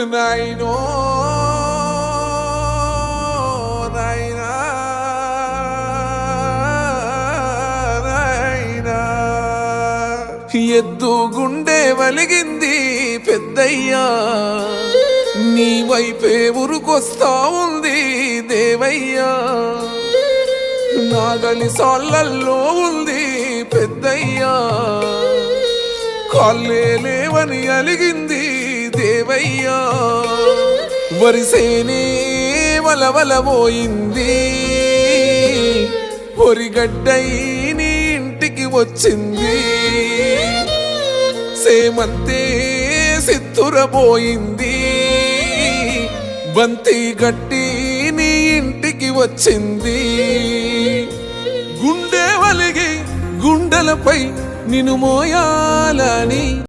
నాయనో నాయనా నాయనా ఎద్దు గుండె వలిగింది పెద్దయ్యా నీ వైపే ఉరుకొస్తా ఉంది దేవయ్యా నాగలి సాళ్ళల్లో ఉంది పెద్దయ్యా కాళ్ళే లేవని అలిగింది దేవయ్యా వరిసేనే వలవలబోయింది ఒరిగడ్డై నీ ఇంటికి వచ్చింది సేమంతే సిత్తురబోయింది బంతి గట్టి నీ ఇంటికి వచ్చింది గుండె వలిగి గుండెలపై నిన్ను మోయాలా